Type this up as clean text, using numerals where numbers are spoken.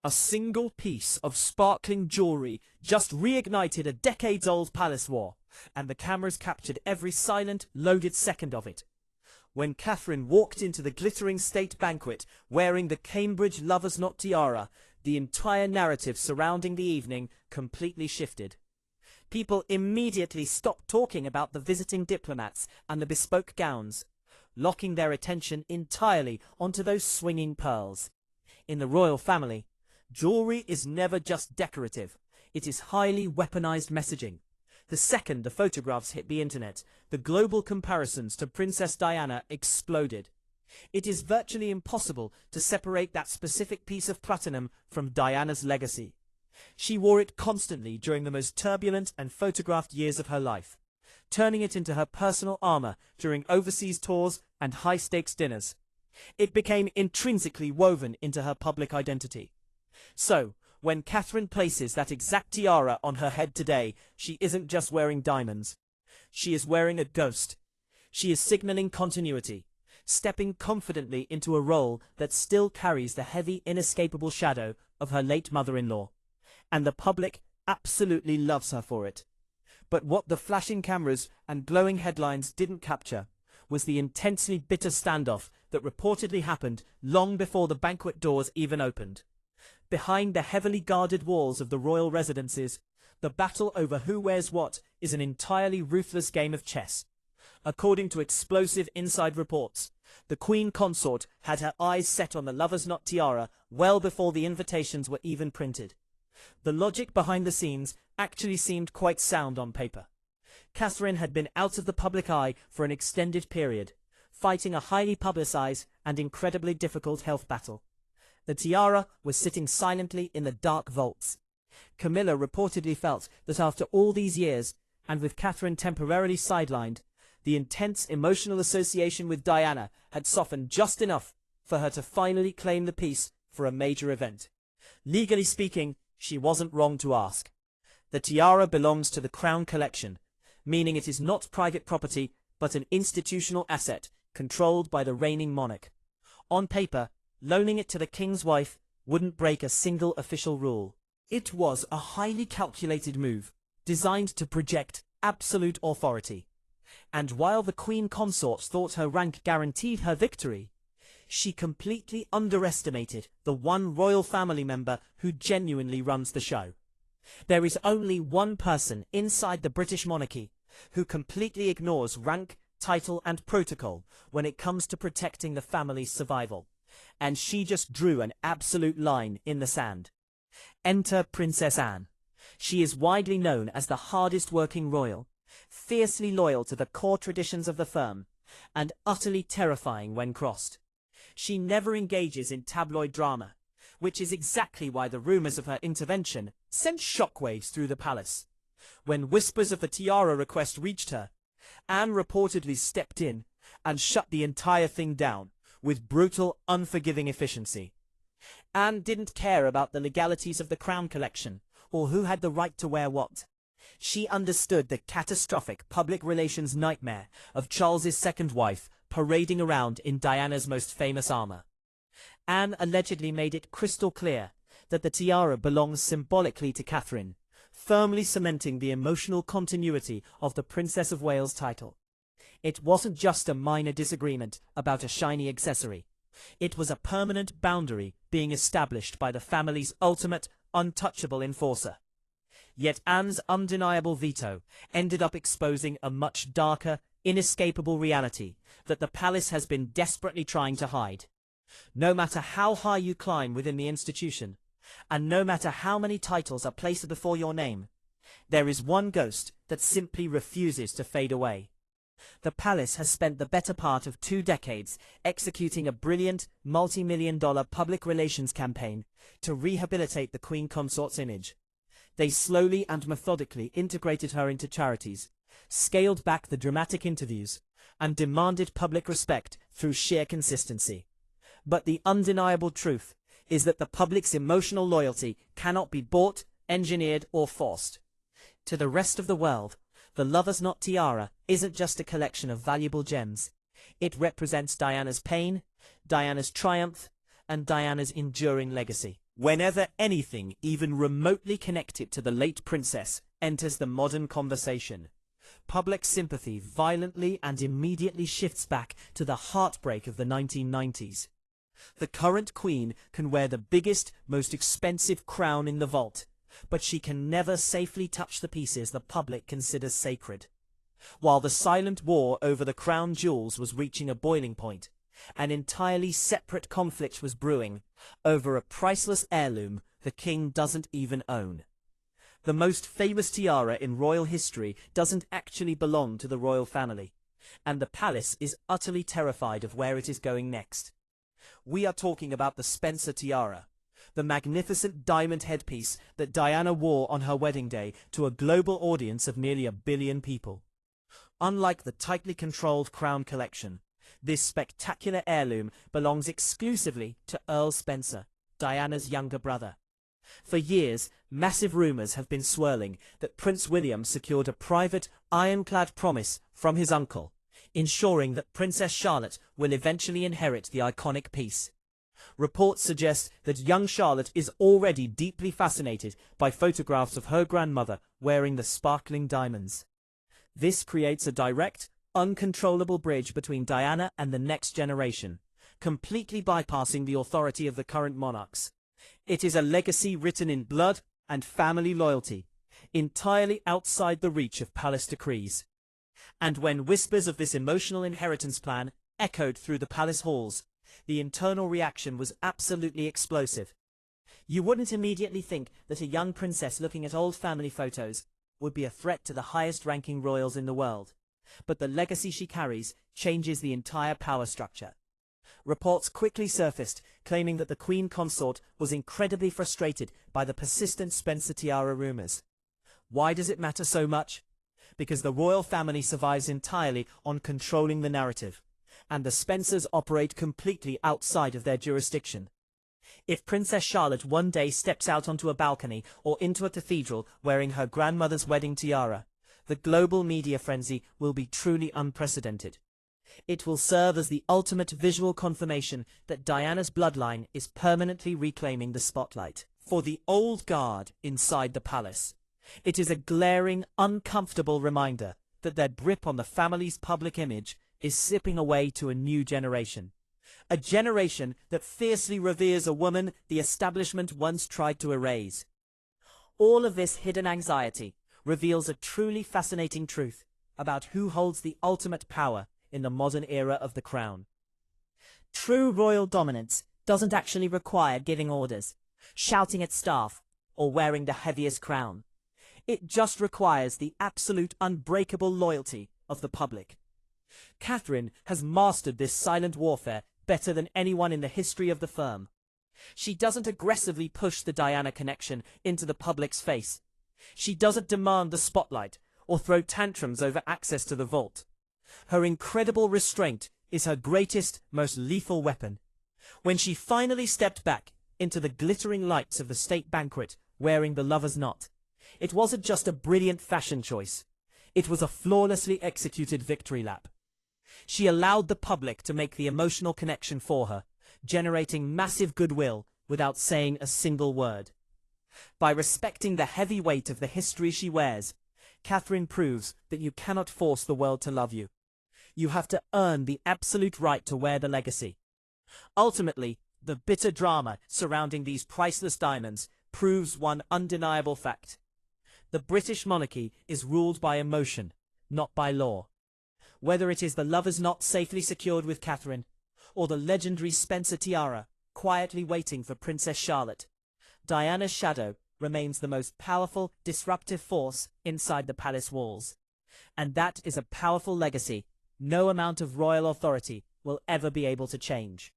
A single piece of sparkling jewelry just reignited a decades-old palace war, and the cameras captured every silent, loaded second of it. When Catherine walked into the glittering state banquet wearing the Cambridge Lover's Knot tiara, the entire narrative surrounding the evening completely shifted. People immediately stopped talking about the visiting diplomats and the bespoke gowns, locking their attention entirely onto those swinging pearls. In the royal family, jewelry is never just decorative. It is highly weaponized messaging. The second the photographs hit the internet, the global comparisons to Princess Diana exploded. It is virtually impossible to separate that specific piece of platinum from Diana's legacy. She wore it constantly during the most turbulent and photographed years of her life, turning it into her personal armor during overseas tours and high-stakes dinners. It became intrinsically woven into her public identity. So, when Catherine places that exact tiara on her head today, she isn't just wearing diamonds. She is wearing a ghost. She is signaling continuity, stepping confidently into a role that still carries the heavy, inescapable shadow of her late mother-in-law. And the public absolutely loves her for it. But what the flashing cameras and glowing headlines didn't capture was the intensely bitter standoff that reportedly happened long before the banquet doors even opened. Behind the heavily guarded walls of the royal residences, the battle over who wears what is an entirely ruthless game of chess. According to explosive inside reports, the Queen Consort had her eyes set on the Lover's Knot tiara well before the invitations were even printed. The logic behind the scenes actually seemed quite sound on paper. Catherine had been out of the public eye for an extended period, fighting a highly publicized and incredibly difficult health battle. The tiara was sitting silently in the dark vaults. Camilla reportedly felt that after all these years, and with Catherine temporarily sidelined, the intense emotional association with Diana had softened just enough for her to finally claim the piece for a major event. Legally speaking, she wasn't wrong to ask. The tiara belongs to the Crown Collection, meaning it is not private property but an institutional asset controlled by the reigning monarch. On paper, loaning it to the king's wife wouldn't break a single official rule. It was a highly calculated move, designed to project absolute authority. And while the Queen Consort thought her rank guaranteed her victory, she completely underestimated the one royal family member who genuinely runs the show. There is only one person inside the British monarchy who completely ignores rank, title, and protocol when it comes to protecting the family's survival. And she just drew an absolute line in the sand. Enter Princess Anne. She is widely known as the hardest-working royal, fiercely loyal to the core traditions of the firm, and utterly terrifying when crossed. She never engages in tabloid drama, which is exactly why the rumors of her intervention sent shockwaves through the palace. When whispers of the tiara request reached her, Anne reportedly stepped in and shut the entire thing down with brutal, unforgiving efficiency. Anne didn't care about the legalities of the Crown Collection, or who had the right to wear what. She understood the catastrophic public relations nightmare of Charles's second wife parading around in Diana's most famous armor. Anne allegedly made it crystal clear that the tiara belongs symbolically to Catherine, firmly cementing the emotional continuity of the Princess of Wales title. It wasn't just a minor disagreement about a shiny accessory. It was a permanent boundary being established by the family's ultimate, untouchable enforcer. Yet Anne's undeniable veto ended up exposing a much darker, inescapable reality that the palace has been desperately trying to hide. No matter how high you climb within the institution, and no matter how many titles are placed before your name, there is one ghost that simply refuses to fade away. The palace has spent the better part of 2 decades executing a brilliant, multi-million-dollar public relations campaign to rehabilitate the Queen Consort's image. They slowly and methodically integrated her into charities, scaled back the dramatic interviews, and demanded public respect through sheer consistency. But the undeniable truth is that the public's emotional loyalty cannot be bought, engineered, or forced. To the rest of the world, the Lover's Knot tiara isn't just a collection of valuable gems. It represents Diana's pain, Diana's triumph, and Diana's enduring legacy. Whenever anything even remotely connected to the late princess enters the modern conversation, public sympathy violently and immediately shifts back to the heartbreak of the 1990s. The current queen can wear the biggest, most expensive crown in the vault, but she can never safely touch the pieces the public considers sacred. While the silent war over the crown jewels was reaching a boiling point, an entirely separate conflict was brewing over a priceless heirloom the king doesn't even own. The most famous tiara in royal history doesn't actually belong to the royal family, and the palace is utterly terrified of where it is going next. We are talking about the Spencer tiara, the magnificent diamond headpiece that Diana wore on her wedding day to a global audience of nearly 1 billion people. Unlike the tightly controlled crown collection, this spectacular heirloom belongs exclusively to Earl Spencer, Diana's younger brother. For years, massive rumors have been swirling that Prince William secured a private, ironclad promise from his uncle, ensuring that Princess Charlotte will eventually inherit the iconic piece. Reports suggest that young Charlotte is already deeply fascinated by photographs of her grandmother wearing the sparkling diamonds. This creates a direct, uncontrollable bridge between Diana and the next generation, completely bypassing the authority of the current monarchs. It is a legacy written in blood and family loyalty, entirely outside the reach of palace decrees. And when whispers of this emotional inheritance plan echoed through the palace halls, the internal reaction was absolutely explosive. You wouldn't immediately think that a young princess looking at old family photos would be a threat to the highest-ranking royals in the world. But the legacy she carries changes the entire power structure. Reports quickly surfaced claiming that the Queen Consort was incredibly frustrated by the persistent Spencer tiara rumors. Why does it matter so much? Because the royal family survives entirely on controlling the narrative, and the Spencers operate completely outside of their jurisdiction. If Princess Charlotte one day steps out onto a balcony or into a cathedral wearing her grandmother's wedding tiara, the global media frenzy will be truly unprecedented. It will serve as the ultimate visual confirmation that Diana's bloodline is permanently reclaiming the spotlight. For the old guard inside the palace, it is a glaring, uncomfortable reminder that their grip on the family's public image is slipping away to a new generation. A generation that fiercely reveres a woman the establishment once tried to erase. All of this hidden anxiety reveals a truly fascinating truth about who holds the ultimate power in the modern era of the crown. True royal dominance doesn't actually require giving orders, shouting at staff, or wearing the heaviest crown. It just requires the absolute unbreakable loyalty of the public. Catherine has mastered this silent warfare better than anyone in the history of the firm. She doesn't aggressively push the Diana connection into the public's face. She doesn't demand the spotlight or throw tantrums over access to the vault. Her incredible restraint is her greatest, most lethal weapon. When she finally stepped back into the glittering lights of the state banquet wearing the lover's knot, it wasn't just a brilliant fashion choice. It was a flawlessly executed victory lap. She allowed the public to make the emotional connection for her, generating massive goodwill without saying a single word. By respecting the heavy weight of the history she wears, Catherine proves that you cannot force the world to love you. You have to earn the absolute right to wear the legacy. Ultimately, the bitter drama surrounding these priceless diamonds proves one undeniable fact. The British monarchy is ruled by emotion, not by law. Whether it is the lover's knot safely secured with Catherine, or the legendary Spencer tiara quietly waiting for Princess Charlotte, Diana's shadow remains the most powerful, disruptive force inside the palace walls. And that is a powerful legacy no amount of royal authority will ever be able to change.